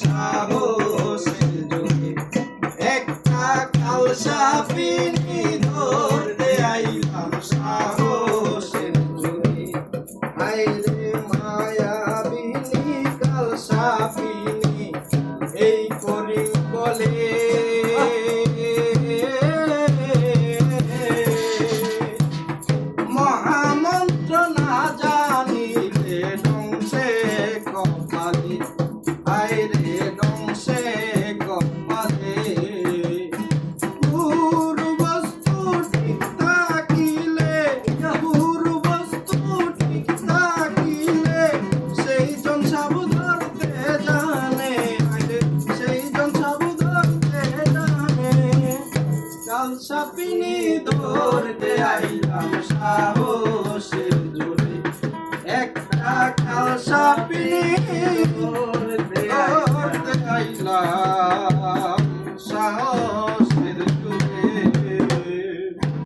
সাহসের জোরে একটা কালসাপিনী ধরতে আইলাম সাহসের জোরে। আইরে মায়াবিনী কালসাপিনী এই করি বলে মহামন্ত্র না জানিলে ধ্বংসে কপালে। আইরে ধ্বংসে কপালে পূর্বস্তু ঠিক থাকিলে পূর্বস্তু ঠিক থাকিলে সেই জন সাবু ধরতে জানে। আইরে সেই জন সাবু ধরতে জানে। কালসাপিনী ধরতে আইলাম সাহসের জোরে একটা কালসাপিনী ধরতে আইলাম।